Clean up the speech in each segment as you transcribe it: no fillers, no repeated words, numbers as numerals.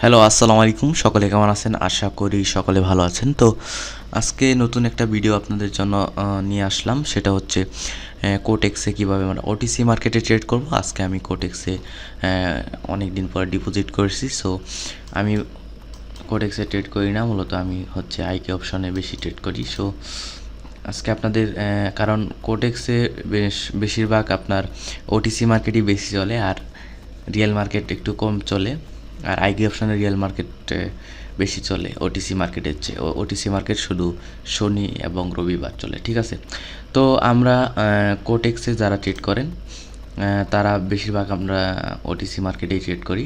Hello, আসসালামু আলাইকুম। সকলে কেমন আছেন? আশা করি সকলে ভালো আছেন। তো আজকে নতুন একটা ভিডিও আপনাদের জন্য নিয়ে আসলাম। সেটা হচ্ছে কোটেক্সে কীভাবে আমরা ওটিসি মার্কেটে ট্রেড করব। আজকে আমি কোটেক্সে অনেক দিন পর ডিপোজিট করেছি। সো আমি কোটেক্সে ট্রেড করি না, মূলত আমি হচ্ছে আইকে অপশনে বেশি ট্রেড করি। সো আজকে আপনাদের কারণ কোটেক্সে বেশিরভাগ আপনার ওটিসি মার্কেটই বেশি চলে, আর রিয়েল মার্কেট একটু কম চলে। আর আইগি অপশানে রিয়েল মার্কেট বেশি চলে ওটিসি মার্কেটের চেয়ে। ওটিসি মার্কেট শুধু শনি এবং রবিবার চলে, ঠিক আছে। তো আমরা কোটেক্সে যারা ট্রেড করেন তারা বেশিরভাগ আমরা ওটিসি মার্কেটেই ট্রেড করি।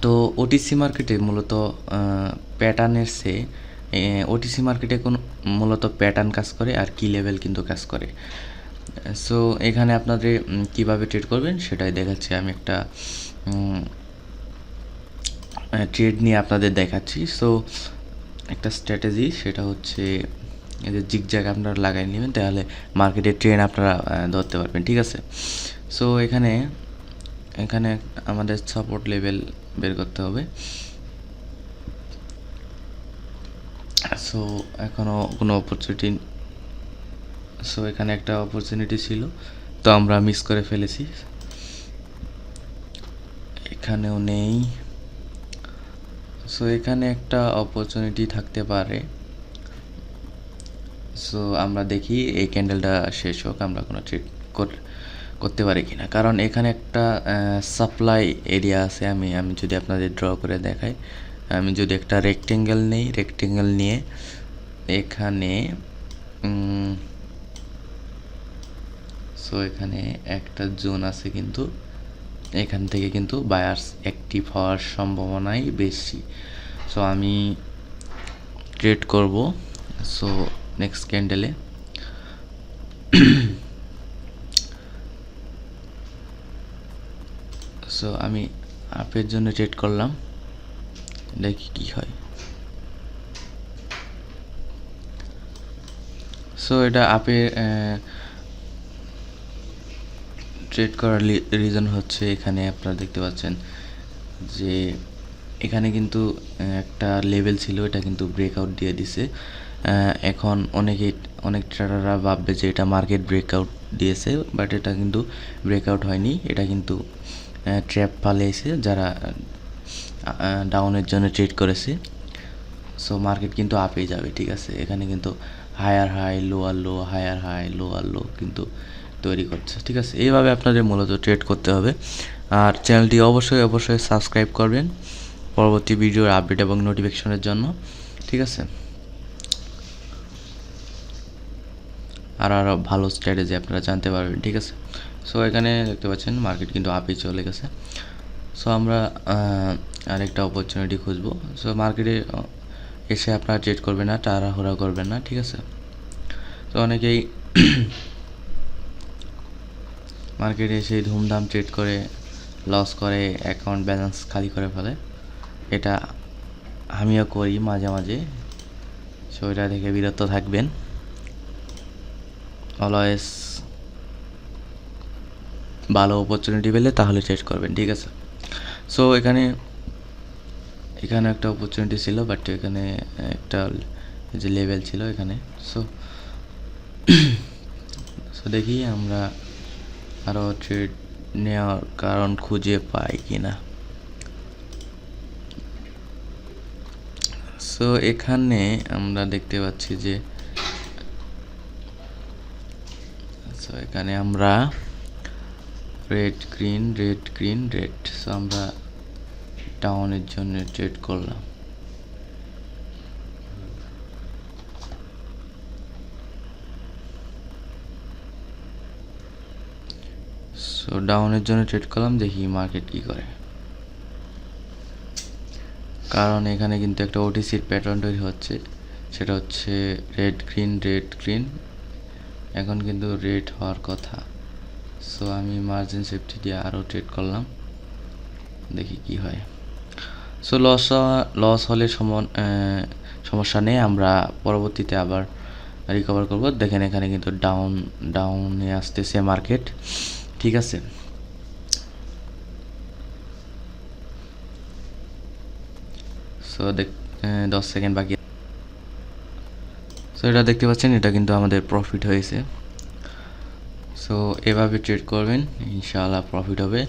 তো ওটিসি মার্কেটে মূলত প্যাটার্নের চেয়ে ওটিসি মার্কেটে কোনো মূলত প্যাটার্ন কাজ করে আর কি লেভেল কিন্তু কাজ করে। সো এখানে আপনাদের কিভাবে ট্রেড করবেন সেটাই দেখাচ্ছি। আমি একটা ট্রেড নিয়ে আপনাদের দেখাচ্ছি। সো একটা স্ট্র্যাটেজি, সেটা হচ্ছে এই যে জিগজ্যাগ আপনারা লাগাই নেবেন, তাহলে মার্কেটের ট্রেন্ড আপনারা ধরতে পারবেন, ঠিক আছে। সো এখানে আমাদের সাপোর্ট লেভেল বের করতে হবে। সো এখনও কোনো অপরচুনিটি, সো এখানে একটা অপরচুনিটি ছিল, তো আমরা মিস করে ফেলেছি। এখানেও নেই। সো এখানে একটা অপরচুনিটি থাকতে পারে। সো আমরা দেখি এই ক্যান্ডেলটা শেষ হোক, আমরা কোনো ট্রেড করতে পারি কিনা। কারণ এখানে একটা সাপ্লাই এরিয়া আছে। আমি যদি আপনাদের ড্র করে দেখাই, আমি যদি একটা রেক্টেঙ্গেল নেই, রেক্টেঙ্গেল নিয়ে এখানে সো এখানে একটা জোন আছে, কিন্তু এখান থেকে কিন্তু বায়ার্স অ্যাক্টিভ হওয়ার সম্ভাবনাই বেশি। সো আমি ট্রেড করব। সো নেক্সট ক্যান্ডেলে সো আমি আপের জন্য ট্রেড করলাম, দেখি কি হয়। সো এটা আপে ট্রেড করার রিজন হচ্ছে, এখানে আপনারা দেখতে পাচ্ছেন যে এখানে কিন্তু একটা লেভেল ছিল, এটা কিন্তু ব্রেকআউট দিয়ে দিছে। এখন অনেক ট্রেডাররা ভাববে যে এটা মার্কেট ব্রেকআউট দিয়েছে, বাট এটা কিন্তু ব্রেকআউট হয়নি। এটা কিন্তু ট্র্যাপ পালিয়েছে যারা ডাউনের জন্য ট্রেড করেছে। সো মার্কেট কিন্তু আপে যাবে, ঠিক আছে। এখানে কিন্তু higher high lower low, higher high lower low কিন্তু তৈরি করছে, ঠিক আছে। এইভাবে আপনাদের মূলত ট্রেড করতে হবে। আর চ্যানেলটি অবশ্যই সাবস্ক্রাইব করবেন পরবর্তী ভিডিওর আপডেট এবং নোটিফিকেশনের জন্য, ঠিক আছে। আরও ভালো স্ট্র্যাটেজি আপনারা জানতে পারবেন, ঠিক আছে। সো এখানে দেখতে পাচ্ছেন মার্কেট কিন্তু আপে চলে গেছে। সো আমরা আরেকটা অপরচুনিটি খুঁজবো। সো মার্কেটে এসে আপনারা ট্রেড করবেন না, তাড়াহুড়া করবেন না, ঠিক আছে। তো অনেকেই মার্কেটে এসে ধুমধাম ট্রেড করে লস করে, অ্যাকাউন্ট ব্যালেন্স খালি করে ফেলে। এটা আমিও করি মাঝে মাঝে। সো এটা থেকে বিরত থাকবেন। অলওয়েজ ভালো অপরচুনিটি পেলে তাহলে ট্রেড করবেন, ঠিক আছে। সো এখানে একটা অপরচুনিটি ছিল, বাট এখানে একটা যে লেভেল ছিল এখানে। সো দেখি আমরা আরও ট্রেড নেওয়ার কারণ খুঁজে পাই কিনা। সো এখানে আমরা দেখতে পাচ্ছি যে এখানে আমরা red green red green red, so আমরা ডাউনের জন্য ট্রেড করলাম। সো ডাউনের জন্য ট্রেড করলাম, দেখি মার্কেট কি করে। কারণ এখানে কিন্তু একটা ওটিসির প্যাটার্ন তৈরি হচ্ছে, সেটা হচ্ছে রেড গ্রিন রেড গ্রিন। এখন কিন্তু রেড হওয়ার কথা। সো আমি মার্জিন সেফটি দিয়ে আরও ট্রেড করলাম, দেখি কি হয়। সো লস হলে সমস্যা নেই, আমরা পরবর্তীতে আবার রিকভার করব। দেখেন এখানে কিন্তু ডাউনে আসতেছে মার্কেট, ঠিক আছে। সো 10 সেকেন্ড বাকি। সো এটা দেখতে পাচ্ছেন, এটা কিন্তু আমাদের প্রফিট হয়েছে। সো এভাবে ট্রেড করবেন, ইনশাআল্লাহ প্রফিট হবে।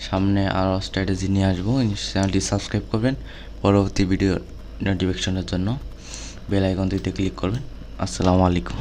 সামনে আরও স্ট্র্যাটেজি নিয়ে আসবো। চ্যানেলটি সাবস্ক্রাইব করবেন পরবর্তী ভিডিও নোটিফিকেশনের জন্য। বেল আইকনটিতে ক্লিক করবেন। আসসালামু আলাইকুম।